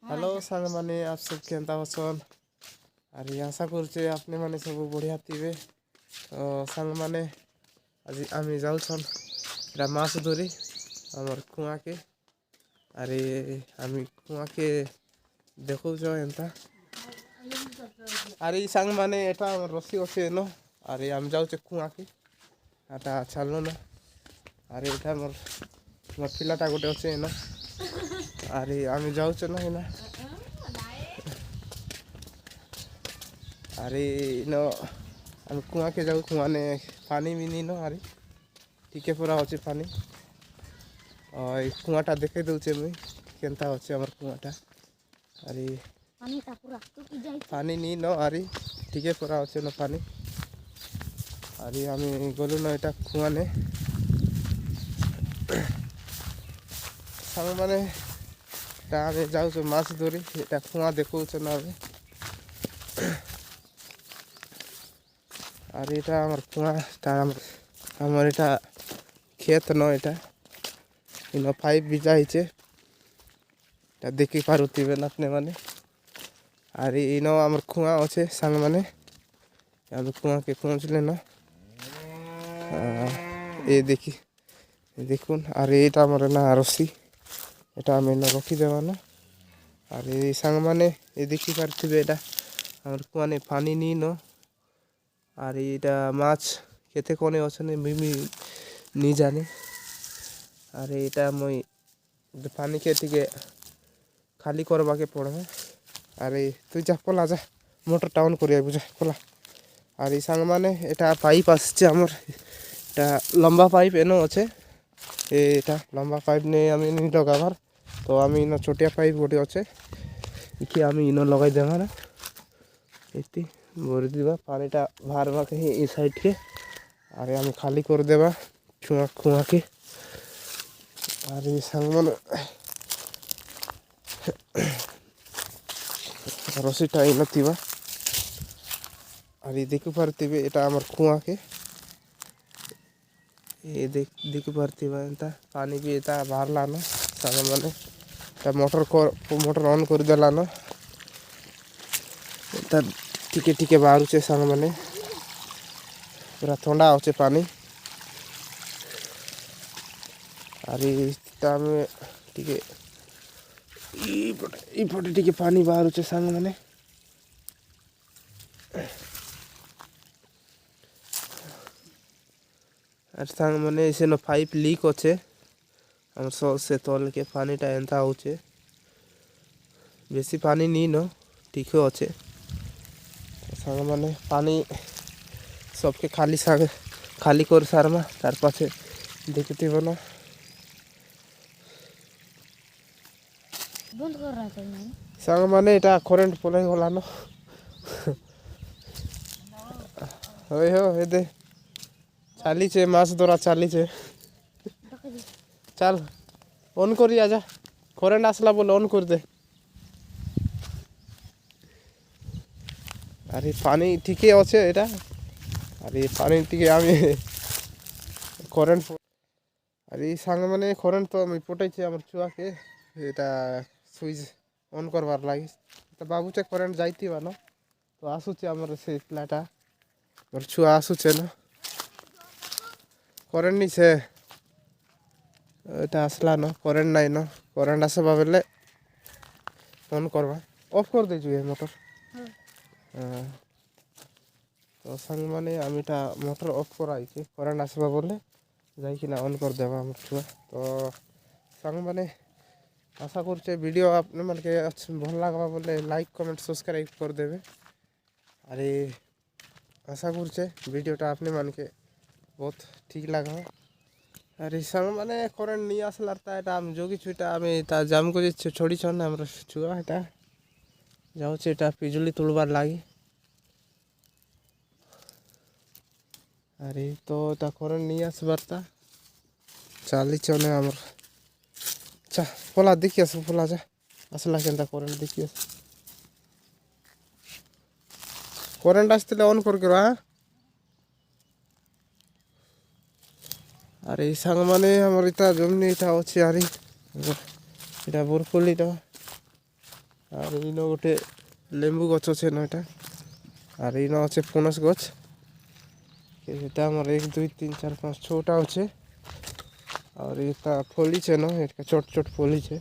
Hello सांग माने आप सब केंता अछन अरे आशा करछे आपने माने सब बढ़िया थिबे तो सांग माने आज आमी जाउछन एटा माछ धरी हमर कुआ के अरे आमी कुआ के देखौ जो एंता अरे सांग माने एटा हमर रसी अछे न अरे आम जाउछे कुआ के आटा छालनो न अरे एटा मोर मोर पिलाटा गोटे अछे न अरे आमी जाउछे न हेना अरे न हम कुआ के जाऊ कुआ ने पानी भी नहीं न अरे टिके पूरा अच्छे पानी और कुआटा देखे दूचे मुई केनता अच्छे हमर कुआटा अरे पानी नहीं न अरे टिके पूरा अच्छे न पानी अरे आमी गलु न एटा कुआ ने साम माने ता आमी जाऊ माछ धरी एटा कुआ देखौ छ न अबे अरे एटा हमर कुआ हमर एटा खेत न एटा इन पाइप भी जाइछे एटा देखि पारुथिबे न अपने माने अरे इन हमर कुआ अछे सांग माने हम कुआ के पहुंचले न ए देखि देखुन अरे एटा हमर ना रस्सी एटा हम न रखी देबा न अरे सांग माने ए देखि पारुथिबे एटा हमर कुआ ने पानी नी न अरे एटा माछ केते कोने अछने मिमी नी जाने अरे एटा मई पानी के टिके खाली करबा के पड़बे अरे तू जा पला जा मोटर टाउन करिया बुझा पला अरे सांग माने एटा पाइप आछे हमर एटा लंबा पाइप एनो अछे एटा लंबा पाइप ने आमी नी लगाबार तो आमी इन छोटिया पाइप गोटे अछे इकी आमी इन लगाई देबा ना एती भर दिबा पानीटा बाहरबा के ई साइड के अरे आमी खाली कर देबा छुआ खुआ के अरे सांग माने रसीटा इन थिबा अरे देखि पारथिबे एटा हमर कुआ के ये देखि पारथिबा एंता पानी भी एता बाहरला न सांग माने एटा मोटर ऑन कर देला न एता टिके टिके बाहर छे सांग माने पूरा ठंडा होचे पानी अरे में टिके ई पटे टिके पानी बाहर छे सांग माने और सांग माने इसे न पाइप लीक होचे हम सो से तोल के पानीटा एंता होचे बेसी पानी नी न ठीक होचे सांग माने पानी सबके खाली कर सारमा तार पाछे देखिथिबो न बंद कर रहा था सांग माने एटा करेंट पলাই गला न होय हो हे दे चाली छे मास धरा चाली छे चल ऑन करी आजा करेंट आसला बोले ऑन कर दे अरे पानी ठीके अच्छे एटा अरे पानी टिके आमी करेंट अरे सांग माने करेंट तो आमी पटाई छे हमर छुआ के एटा स्विच ऑन करवार लागि तो बाबू चे करेंट जाइथिबा न तो आसु छे हमर से प्लाटा मोर छुआ आसु छे न करेंट नी छे एटा आसला न करेंट नाइ न करेंट आसबा बेले ऑन करवा ऑफ कर दे जुए मोटर तो सांग माने आमीटा मोटर ऑफ कराई छे करेंट आसबा बोले जाई किना ऑन कर देबा हमर छुआ तो सांग माने आशा करछे वीडियो आपने मन के भल लागबा बोले लाइक कमेंट सब्सक्राइब कर देबे अरे आशा करछे वीडियोटा आपने मन के बहुत ठीक लागबा अरे सांग माने करेंट नी आसलार ता एटा आम जोगी छुटा आमी ता जाम को जे छोड़ी छन हमर छुआ एटा जाउ छे एटा पिजुली तुलबार लागि अरे तो ता करेंट नी आसबार ता चाली छने हमर चा पोला देखि आस पोला जा आसला केनता करेंट देखि आस करेंट आसतले ऑन कर करा अरे सांग माने हमर इता जमनी इता अछि अरे एटा बोरकोलीटा আর ইনো গোটে লেম্বু গছ অছে না এটা আর ইনো আছে পনস গছ এটা আমার 1 2 3 4 5 6টা আছে আর এটা ফলিছে না এটা ছোট ছোট ফলিছে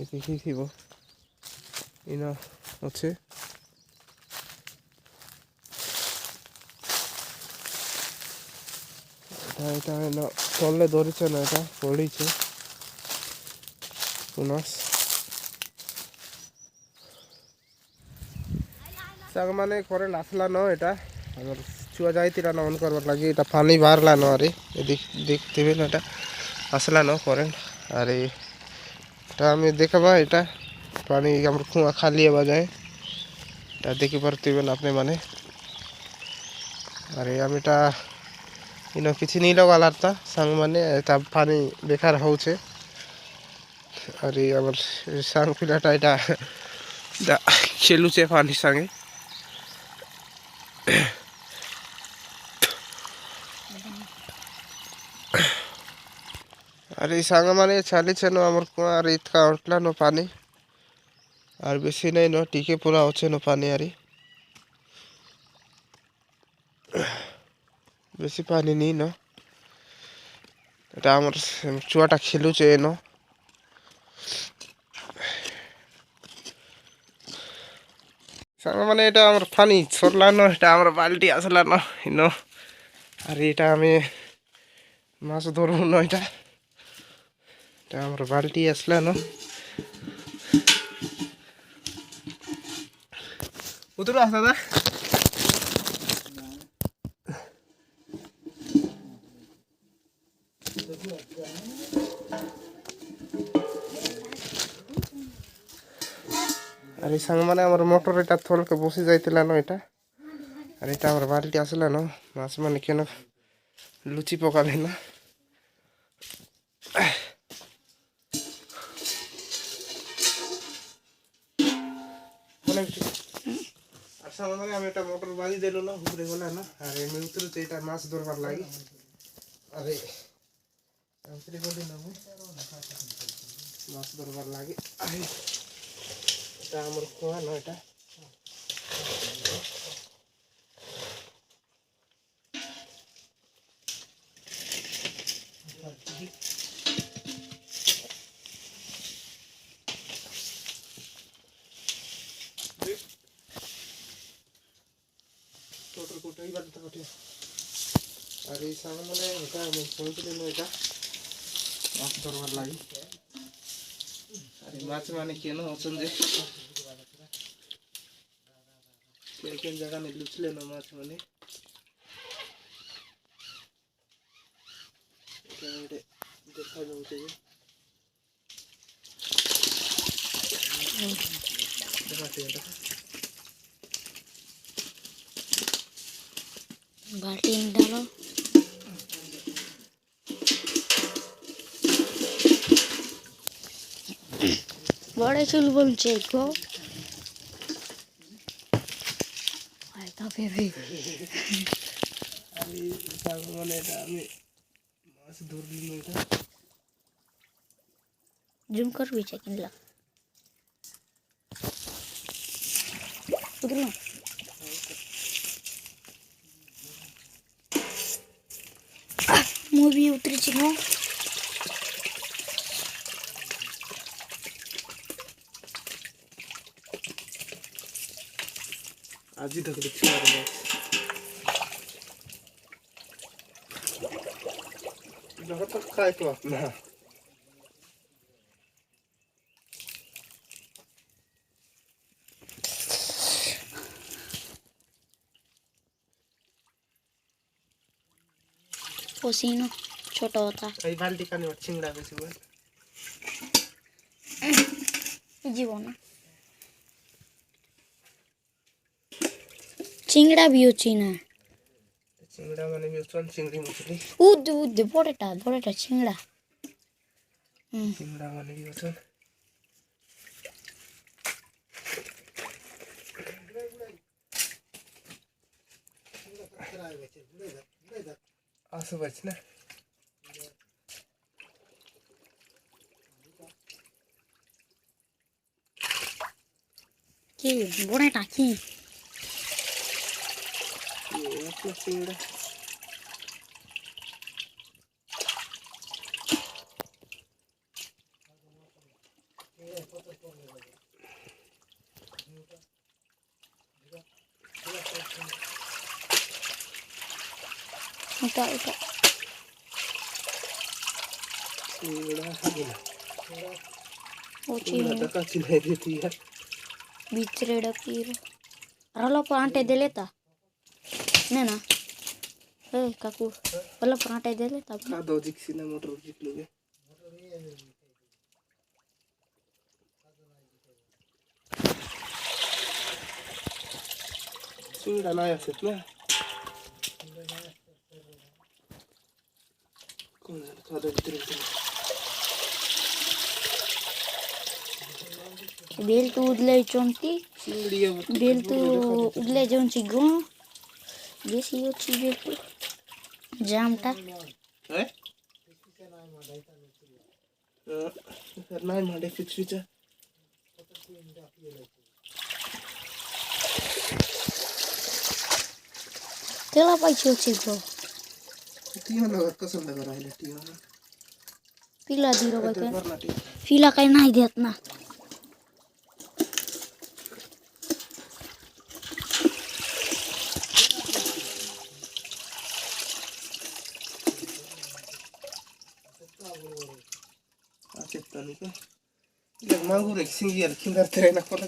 এই দেখিছিব ইনো আছে এটা ইনো তলে ধরিছে না এটা ফলিছে পনস ସାଙ୍ଗମାନେ କରେଣ୍ଟ ଆସିଲା ନ ଏଇଟା ଆମର ଛୁଆ ଯାଇଥିଲା ନ ଅନ୍ କରବାର ଲାଗି ଏଇଟା ପାଣି ବାହାରିଲା ନ ଆରେ ଦେଖିଥିବେ ନା ଏଇଟା ଆସିଲା ନ କରେଣ୍ଟ ଆରେ ଏଇଟା ଆମେ ଦେଖବା ଏଇଟା ପାଣି ଆମର କୁଆଁ ଖାଲି ହେବା ଯାଏ ଏଇଟା ଦେଖିପାରୁଥିବେ ନା ଆପଣମାନେ ଆରେ ଆମେ ଏଇଟା ଇନ କିଛି ନେଇ ଲଗାଲାର ତା ସାଙ୍ଗମାନେ ଏଇଟା ପାଣି ବେକାର ହଉଛେ ଆରେ ଆମର ସାଙ୍ଗ ପିଲାଟା ଏଇଟା ଖେଲୁଛେ ପାଣି ସାଙ୍ଗେ अरे सांग माने चाली न आमर कुआ अरे इतका उठला न पानी और बेसी नहीं न टीके पूरा अच्छे न पानी अरे बेसी पानी नहीं न आमर छुआटा खेलुचे न सांग माने एटा आमर पानी सरला न एटा आमर बाल्टी आसला न इन अरे एटा आमे माछ धरु न एटा ଆମର ବାଲ୍ଟି ଆସିଲା ନ ଉତରୁ ଆସ ଦାଦା ଆରେ ସାଙ୍ଗମାନେ ଆମର ମୋଟର ଏଟା ଥଲକେ ବସି ଯାଇଥିଲା ନ ଏଟା ଆରେ ଏଟା ଆମର ବାଲ୍ଟି ଆସିଲା ନ ମାଛ ମାନେ କେନ ଲୁଚି ପକାବେ ନା सामने हम एटा मोटर बांधी देलु ना ऊपरे गला ना अरे मैं उतरु ते एटा माछ धरबार लागि अरे उतरे गली ना माछ धरबार लागि अरे एटा हमर कुआ ना एटा अरे सांग माने एटा मैं पहुंचले न एटा माछ धरबार लागि अरे माछ माने केन अछन जे केन जगह ने लुचले न माछ माने एटा देखा जाउते देखा बाल्टी में डालो बड़े चुल बोल को आएगा बेबी अरे सांग माने एटा আমি माछ धरली न एटा जूम कर भी चेकिन ला उधर मूवी उतरी चिनो आज ही तक देखा रहा जगह तक खाए तो अपना पोसीनो छोटा होता এই বালতি কানে চিংড়া বেশি বল जीवन चिंगड़ा भी होची ना চিংড়া মানে মিউচন চিংড়ি মুছলি उद उद बड़ेटा चिंगड़ा চিংড়া মানে মিউচন আসো বাচ না की बोने टाकी ये आपला शिंगडा उठा उठा शिंगडा हा गेला ओची शिंगडा टाकाची नाही देती यार बिचरे डकीर रलो पांटे दे लेता ने ना ए काकू रलो पांटे दे लेता का दो जिक्सी ना मोटर जिकलोगे शिंगडा नाही असत ना कोण झालं का दो बेल तू उदले चोंटी शिंगडी बेल तू उदले जोंची गो देसी ओची बेल तू जामटा है नाही माडे पिछवीचा त्याला पाहिजे ओची गो तियाना कसं लगा राहिलं तियाना पिला दिरो बाई कर्नाटी पिला काही नाही देत ना aceptan itu. Yang mau rek singgir kindar terena kola